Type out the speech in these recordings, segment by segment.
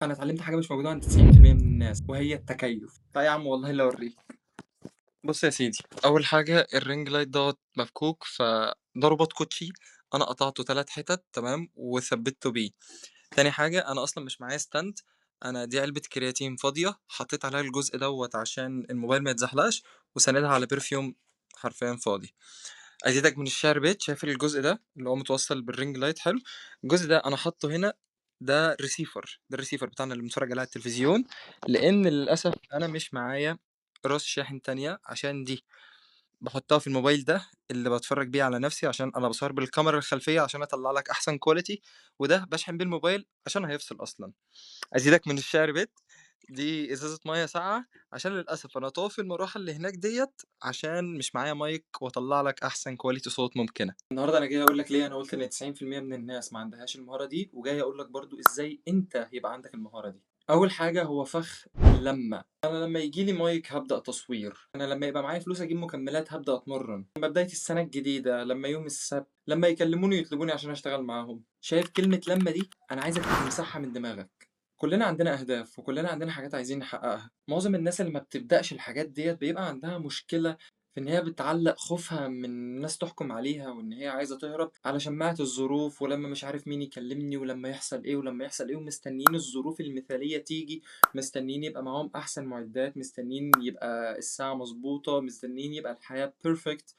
انا اتعلمت حاجه مش موجوده عند 90% من الناس، وهي التكيف. لا يا عم والله لا اوريك. بص يا سيدي، اول حاجه الرينج لايت دوت مفكوك، فده رباط كوتشي. انا قطعته 3 حتت تمام وثبته بيه. تاني حاجه انا اصلا مش معايا ستاند. انا دي علبه كرياتين فاضيه، حطيت عليها الجزء دوت عشان الموبايل ما يتزحلقش، وساندها على برفيوم حرفيا فاضي. ازيدك من الشعر بيت، شايف الجزء ده اللي هو متوصل بالرينج لايت؟ حلو. الجزء ده انا حاطه هنا. ده الريسيفر بتاعنا اللي بنتفرج عليه على التلفزيون، لان للاسف انا مش معايا راس شاحن تانية عشان دي. بحطها في الموبايل ده اللي بتفرج بيه على نفسي، عشان انا بصور بالكاميرا الخلفيه عشان اطلع لك احسن كواليتي. وده بشحن بيه الموبايل عشان هيفصل اصلا. ازيدك من الشعر بيت، دي ازازه ميه ساقعه، عشان للاسف انا طافي المروحه اللي هناك ديت عشان مش معايا مايك واطلع لك احسن كواليتي صوت ممكنه. النهارده انا جاي اقول لك ليه انا قلت ان 90% من الناس ما عندهاش المهاره دي، وجاي اقول لك برضو ازاي انت يبقى عندك المهاره دي. اول حاجه هو فخ اللمه. انا لما يجي لي مايك هبدا تصوير، انا لما يبقى معايا فلوس اجيب مكملات هبدا اتمرن، لما بدايه السنه الجديده، لما يوم السبت، لما يكلموني يطلبوني عشان اشتغل معاهم. شايف كلمه لما دي؟ انا عايزك تمسحها من دماغك. كلنا عندنا أهداف وكلنا عندنا حاجات عايزين نحققها. معظم الناس اللي ما بتبدأش الحاجات ديت بيبقى عندها مشكلة في إن هي بتعلق خوفها من الناس تحكم عليها، وإن هي عايزة تهرب على شماعة الظروف، ولما مش عارف مين يكلمني، ولما يحصل إيه ولما يحصل إيه، ومستنيين الظروف المثالية تيجي، مستنيين يبقى معاهم أحسن معدات، مستنيين يبقى الساعة مظبوطة، مستنيين يبقى الحياة بيرفكت.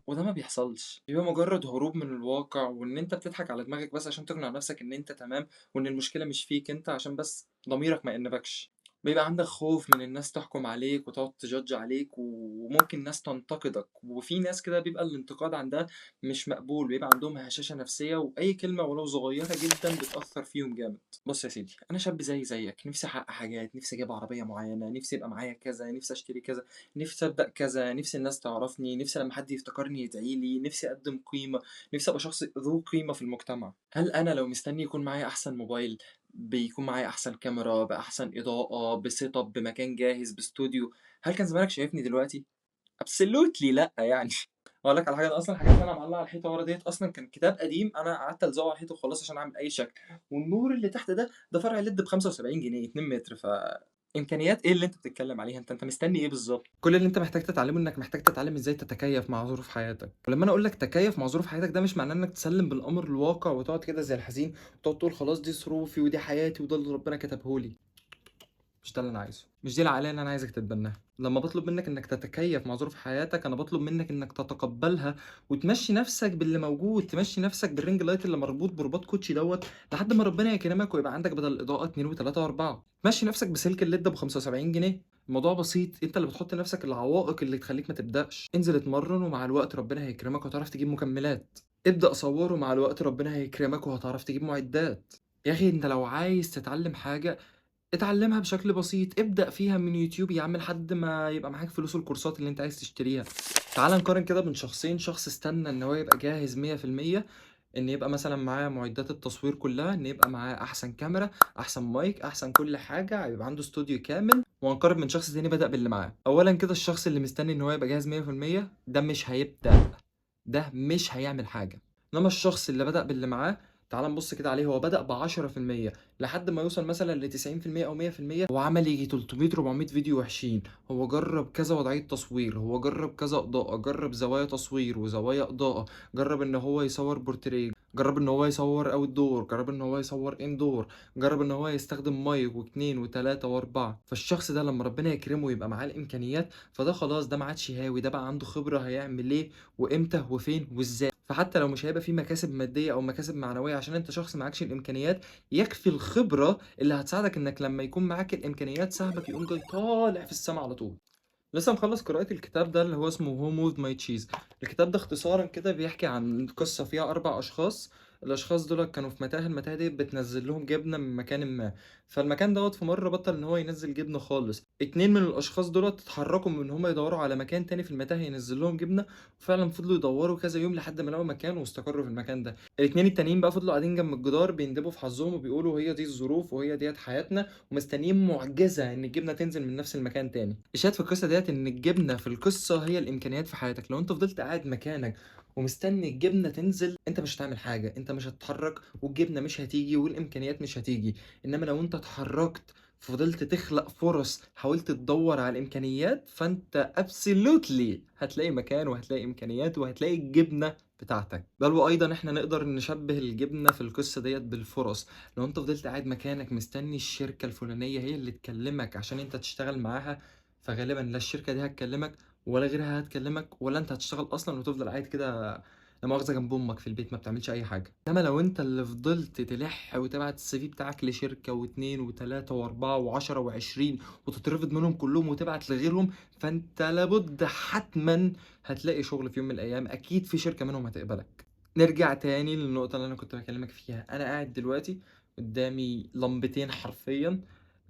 وده ما بيحصلش، بيبقى مجرد هروب من الواقع، وان انت بتضحك على دماغك بس عشان تقنع نفسك ان انت تمام، وان المشكلة مش فيك انت، عشان بس ضميرك ما ينبكش. بيبقى عندك خوف من الناس تحكم عليك وتقعد تجادج عليك، وممكن ناس تنتقدك، وفي ناس كده بيبقى الانتقاد عندها مش مقبول، بيبقى عندهم هشاشة نفسية، وأي كلمة ولو صغيرة جدا بتأثر فيهم جامد. بص يا سيدي، أنا شاب زيك، نفسي أحقق حاجات، نفسي أجيب عربية معينة، نفسي يبقى معايا كذا، نفسي أشتري كذا، نفسي أبدأ كذا، نفسي الناس تعرفني، نفسي لما حد يفتكرني يدعي لي، نفسي أقدم قيمة، نفسي أبقى شخص ذو قيمة في المجتمع. هل أنا لو مستني يكون معايا أحسن موبايل، بيكون معايا أحسن كاميرا، بأحسن إضاءة، بسيت اب، بمكان جاهز، باستوديو، هل كان زمانك شايفني دلوقتي؟ ابسولوتلي لأ يعني. أقول لك على حاجة، أنا أصلا الحاجات اللي أنا معلقها على الحيطة ورا ديت أصلا كان كتاب قديم أنا قعدت ألزقه على الحيطة وخلاص عشان أعمل أي شكل. والنور اللي تحت ده فرع ليد ب 75 جنيه 2 متر. امكانيات ايه اللي انت بتتكلم عليها؟ انت مستني ايه بالظبط؟ كل اللي انت محتاج تتعلمه انك محتاج تتعلم ازاي تتكيف مع ظروف حياتك. ولما انا اقول لك تكيف مع ظروف حياتك، ده مش معناه انك تسلم بالامر الواقع وتقعد كده زي الحزين وتقعد تقول خلاص دي ظروفي ودي حياتي وده اللي ربنا كتبه لي. مش ده اللي انا عايزه، مش دي العقليه اللي انا عايزك تتبناها. لما بطلب منك انك تتكيف مع ظروف حياتك، انا بطلب منك انك تتقبلها وتمشي نفسك باللي موجود، تمشي نفسك بالرينج لايت اللي مربوط برباط كوتشي دوت لحد ما ربنا يكرمك ويبقى عندك بدل الاضاءه 2 و3 و4. مشي نفسك بسلك الليد ب 75 جنيه. الموضوع بسيط، انت اللي بتحط لنفسك العوائق اللي تخليك ما تبداش. انزل اتمرن ومع الوقت ربنا هيكرمك وهتعرف تجيب مكملات. ابدأ صور ومع الوقت ربنا هيكرمك وهتعرف تجيب معدات. يا اخي انت لو عايز تتعلم حاجة اتعلمها بشكل بسيط، ابدأ فيها من يوتيوب يا عم لحد ما يبقى معاك فلوس الكورسات اللي انت عايز تشتريها. تعال نقارن كده بين شخصين، شخص استنى ان هو يبقى جاهز 100%، ان يبقى مثلا معاه معدات التصوير كلها، ان يبقى معاه احسن كاميرا، احسن مايك، احسن كل حاجة، يبقى عنده استوديو كامل، وهنقارن من شخص تاني بدأ باللي معاه. اولا كده الشخص اللي مستني ان هو يبقى جاهز 100% ده مش هيبدأ، ده مش هيعمل حاجة. انما الشخص اللي بدأ باللي معاه، تعال نبص كده عليه، هو بدأ ب10% لحد ما يوصل مثلا ل90% أو 100%. هو عمل يجي 300 400 فيديو وحشين، هو جرب كذا وضعية تصوير، هو جرب كذا إضاءة، جرب زوايا تصوير وزوايا إضاءة، جرب إن هو يصور بورتريه، جرب إن هو يصور أوت دور، جرب إن هو يصور إندور، جرب إن هو يستخدم مايك واتنين وتلاتة وأربعة. فالشخص ده لما ربنا يكرمه ويبقى معاه الإمكانيات، فده خلاص ده ما عادش هاوي، ده بقى عنده خبرة هيعمل إيه وإمتى وفين وإزاي. فحتى لو مش هيبقى فيه مكاسب مادية أو مكاسب معنوية عشان أنت شخص معكش الإمكانيات، يكفي الخبرة اللي هتساعدك إنك لما يكون معاك الإمكانيات سحبك يقوم جاي طالع في السما على طول. لسه مخلص قراءة الكتاب ده اللي هو اسمه هوم وذ ماي تشيز. الكتاب ده اختصارا كده بيحكي عن قصة فيها 4 أشخاص. الأشخاص دول كانوا في متاهة، المتاهة دي بتنزل لهم جبنة من مكان ما. فالمكان دوت في مرة بطل إن هو ينزل جبنة خالص. 2 من الأشخاص دول اتحركوا من إن هم يدوروا على مكان تاني في المتاهة ينزل لهم جبنة، وفعلا فضلوا يدوروا كذا يوم لحد ما لقوا مكان واستقروا في المكان ده. الاتنين التانيين بقى فضلوا قاعدين جنب الجدار بيندبوا في حظهم وبيقولوا هي دي الظروف وهي ديت حياتنا، ومستنيين معجزة ان الجبنة تنزل من نفس المكان تاني. الشاهد في القصة ديت ان الجبنة في القصة هي الامكانيات في حياتك. لو انت فضلت قاعد مكانك ومستني الجبنة تنزل، أنت مش هتعمل حاجة، أنت مش هتتحرك والجبنة مش هتيجي والإمكانيات مش هتيجي. إنما لو أنت اتحركت، فضلت تخلق فرص، حاولت تدور على الإمكانيات، فأنت absolutely هتلاقي مكان وهتلاقي إمكانيات وهتلاقي الجبنة بتاعتك. بل وأيضا إحنا نقدر نشبه الجبنة في القصة ديت بالفرص. لو أنت فضلت قاعد مكانك مستني الشركة الفلانية هي اللي تكلمك عشان أنت تشتغل معاها، فغالبا لا الشركة دي هتكلمك ولا غيرها هتكلمك ولا انت هتشتغل اصلا وتفضل قاعد كده لا مؤاخذة جنب امك في البيت ما بتعملش اي حاجه. انما لو انت اللي فضلت تلح وتبعت السي في بتاعك لشركه واثنين وثلاثه واربعه وعشرة وعشرين وتترفض منهم كلهم وتبعت لغيرهم، فانت لابد حتما هتلاقي شغل في يوم من الايام، اكيد في شركه منهم هتقبلك. نرجع تاني للنقطه اللي انا كنت بكلمك فيها. انا قاعد دلوقتي قدامي لمبتين حرفيا،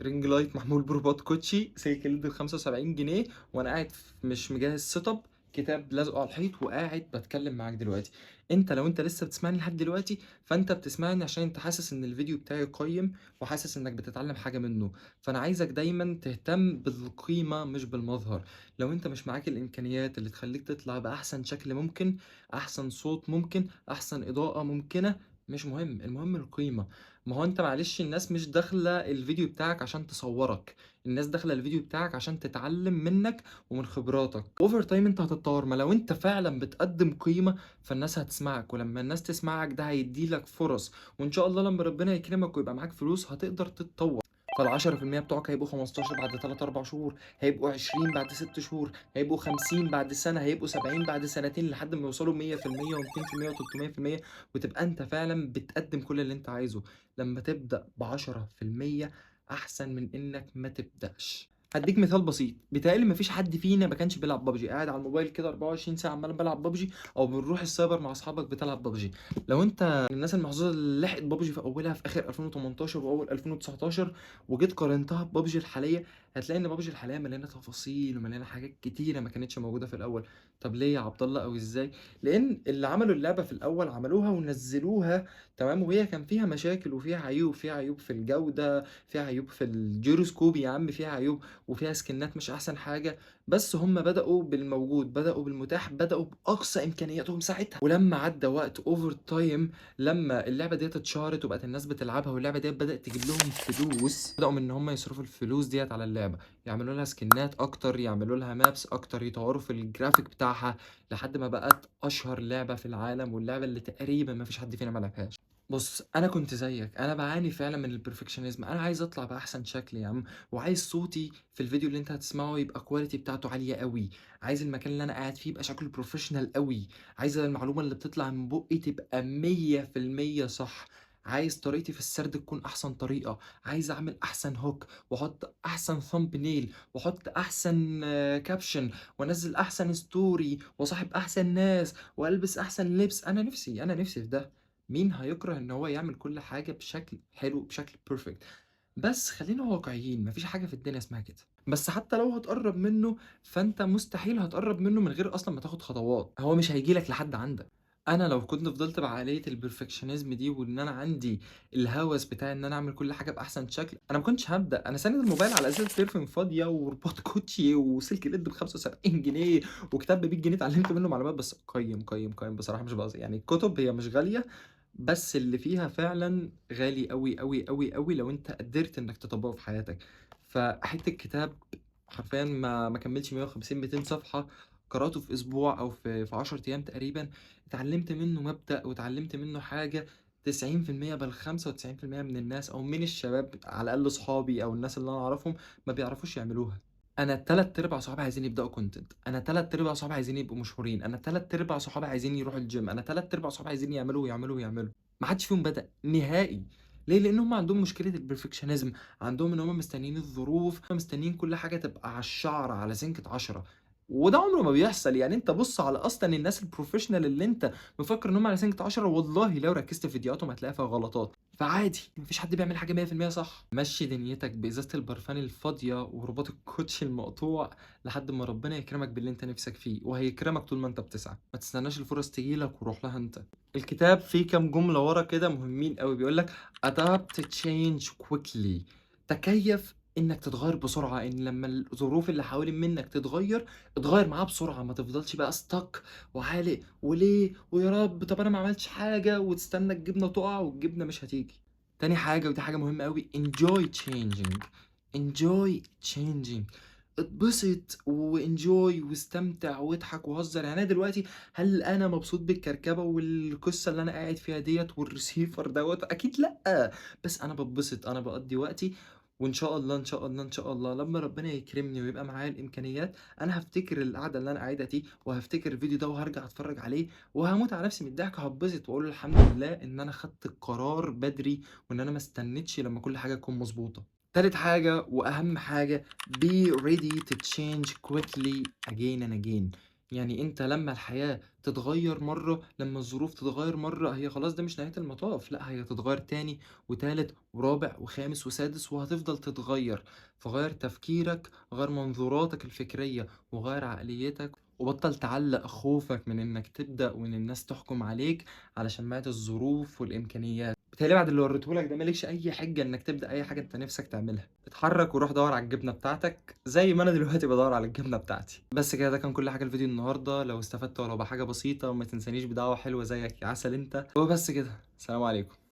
رينج لايت محمول برباط كوتشي سلك ليد ب 75 جنيه، وانا قاعد مش مجهز سيت اب، كتاب لازقه على الحيط وقاعد بتكلم معاك دلوقتي. انت لو انت لسه بتسمعني لحد دلوقتي، فانت بتسمعني عشان انت حاسس ان الفيديو بتاعي قيم وحاسس انك بتتعلم حاجه منه. فانا عايزك دايما تهتم بالقيمه مش بالمظهر. لو انت مش معاك الامكانيات اللي تخليك تطلع باحسن شكل ممكن، احسن صوت ممكن، احسن اضاءه ممكنه، مش مهم، المهم القيمه. ما هو انت معلش الناس مش داخله الفيديو بتاعك عشان تصورك، الناس داخله الفيديو بتاعك عشان تتعلم منك ومن خبراتك. اوفر تايم انت هتتطور، ما لو انت فعلا بتقدم قيمه فالناس هتسمعك، ولما الناس تسمعك ده هيديلك فرص، وان شاء الله لما ربنا يكرمك ويبقى معاك فلوس هتقدر تتطور. فال10% بتوعك هيبقوا 15 بعد 3 4 شهور، هيبقوا 20 بعد 6 شهور، هيبقوا 50 بعد سنه، هيبقوا 70 بعد سنتين، لحد ما يوصلوا 100% و200% و300%، وتبقى انت فعلا بتقدم كل اللي انت عايزه. لما تبدأ ب10% أحسن من إنك ما تبدأش. هديك مثال بسيط، بيتهيألي مفيش حد فينا ما كانش بيلعب ببجي، قاعد على الموبايل كده 24 ساعة عمال بلعب ببجي، أو بنروح السايبر مع أصحابك بتلعب ببجي. لو أنت من الناس المحظوظة اللي لحقت ببجي في أولها في آخر 2018 وأول 2019 وجيت قارنتها ببجي الحالية، هتلاقي إن ببجي الحالية مليانة تفاصيل ومليانة حاجات كتيرة ما كانتش موجودة في الأول. طب ليه يا عبد الله أو إزاي؟ لأن اللي عملوا اللعبة في الأول عملوها ونزلوها تمام، وهي كان فيها مشاكل وفيها عيوب، فيها عيوب في الجودة، فيها عيوب في الجيروسكوب يا عم، فيها عيوب وفيها سكنات مش احسن حاجة. بس هم بدأوا بالموجود، بدأوا بالمتاح، بدأوا بأقصى إمكانياتهم ساعتها. ولما عدى وقت اوفر تايم، لما اللعبة ديت اتشهرت وبقت الناس بتلعبها واللعبة ديت بدأت تجيب لهم فلوس، بدأوا من ان هم يصرفوا الفلوس ديت على اللعبة، يعملوا لها سكنات اكتر، يعملوا لها مابس اكتر، يطوروا في الجرافيك بتاعها، لحد ما بقت اشهر لعبة في العالم، واللعبة اللي تقريبا ما فيش حد فينا ما لعبهاش. بص انا كنت زيك، انا بعاني فعلا من البرفكشنزم، انا عايز اطلع باحسن شكل يا عم، وعايز صوتي في الفيديو اللي انت هتسمعه يبقى كواليتي بتاعته عاليه قوي، عايز المكان اللي انا قاعد فيه يبقى شكله بروفيشنال قوي، عايز المعلومه اللي بتطلع من بقي تبقى 100% صح، عايز طريقتي في السرد تكون احسن طريقه، عايز اعمل احسن هوك واحط احسن ثامب، واحط احسن كابشن، وانزل احسن ستوري، وصاحب احسن ناس، والبس احسن لبس. انا نفسي في ده. مين هيكره ان هو يعمل كل حاجة بشكل حلو بشكل بيرفكت؟ بس خلينا واقعيين، مفيش حاجة في الدنيا اسمها كده. بس حتى لو هتقرب منه، فانت مستحيل هتقرب منه من غير اصلا ما تاخد خطوات، هو مش هيجيلك لحد عندك. انا لو كنت فضلت بعقلية البرفكشنزم دي، وان انا عندي الهوس بتاع ان انا اعمل كل حاجة باحسن شكل، انا ما كنتش هبدأ. انا ساند الموبايل على ازازة بيرفيوم فاضية ورباط كوتشي وسلك ليد ب 75 جنيه وكتاب ب 100 جنيه اتعلمت منه معلومات بس. قيم قيم قيم بصراحة، مش بقصد يعني الكتب هي مش غالية، بس اللي فيها فعلا غالي قوي قوي قوي قوي لو انت قدرت انك تطبقه في حياتك. فحته الكتاب حرفيا ما كملش 150 200 صفحه، قراته في اسبوع او في 10 ايام تقريبا، اتعلمت منه مبدأ واتعلمت منه حاجه 90% بل 95% من الناس او من الشباب على الاقل صحابي او الناس اللي انا اعرفهم ما بيعرفوش يعملوها. انا تلات ارباع صحابي عايزين يبداوا كونتنت، انا تلات ارباع صحابي عايزين يبقوا مشهورين، انا تلات ارباع صحابي عايزين يروحوا الجيم، انا تلات ارباع صحابي عايزين يعملوا ويعملوا ويعملوا. ما حدش فيهم بدأ نهائي. ليه؟ لان هم عندهم مشكله البرفكشنزم، عندهم ان هم مستنيين الظروف، مستنيين كل حاجه تبقى على الشعر على سنكة 10. وده عمره ما بيحصل. يعني انت بص على اصلا الناس البروفيشنال اللي انت مفكر ان هم على سنكة 10، والله لو ركزت في فيديوهاتهم هتلاقي فيها غلطات. فعادي، مفيش حد بيعمل حاجه 100% صح. مشي دنيتك بازازه البرفان الفاضيه ورباط الكوتشي المقطوع لحد ما ربنا يكرمك باللي انت نفسك فيه، وهيكرمك طول ما انت بتسعى. ما تستناش الفرص تجيلك وروح لها انت. الكتاب فيه كام جمله ورا كده مهمين قوي، بيقول لك adapt to change quickly، تكيف إنك تتغيّر بسرعة، إن لمّا الظروف اللي حوالين منك تتغيّر، اتغيّر معاها بسرعة، ما تفضلش بقى stuck وعالق وليه ويا رب طب أنا ما عملتش حاجة وتستنى الجبنة تُقع والجبنة مش هتيجي. تاني حاجة ودي حاجة مهمة أوي enjoy changing، enjoy changing، اتبسط وenjoy واستمتع واضحك وهزّر. يعني أنا دلوقتي هل أنا مبسوط بالكركبة والقصة اللي أنا قاعد فيها ديّة والreceiver دوّة؟ أكيد لأ، بس أنا باتبسط، أنا باقضّي وقتي وإن شاء الله، إن شاء الله، إن شاء الله لمّا ربنا يكرمني ويبقى معايا الإمكانيات، أنا هافتكر القعدة اللي أنا قاعدها دي، وهافتكر الفيديو ده وهارجع أتفرّج عليه، وهاموت على نفسي من الضحك وهاتبسط وأقول الحمد لله إن أنا خدت القرار بدري، وإن أنا ما استنيتش لمّا كل حاجة تكون مضبوطة. تالت حاجة وأهم حاجة be ready to change quickly again and again. يعني أنت لمّا الحياة تتغيّر مرّة، لمّا الظروف تتغيّر مرّة، هي خلاص ده مش نهاية المطاف، لأ هي هتتغيّر تاني وتالت ورابع وخامس وسادس وهتفضل تتغيّر. فغيّر تفكيرك، غيّر منظوراتك الفكرية، وغيّر عقليتك، وبطّل تعلّق خوفك من إنك تبدأ وإن الناس تحكم عليك علشان مات الظروف والإمكانيات. بيتهيأ لي بعد اللي وريته لك ده ما لكش أي حِجة إنك تبدأ أي حاجة أنت نِفْسك تعملها. اتحرّك وروح دَوّر على الجبنة بتاعتك زي ما أنا دلوقتي بادوّر على الجبنة بتاعتي. بس كده ده كان كل حاجة الفيديو النهارده، لو استفدت ولو بحاجة بسيطة وما تنسانيش بدعوة حلوة زيّك يا عسل أنت، وبس كده، سلام عليكم.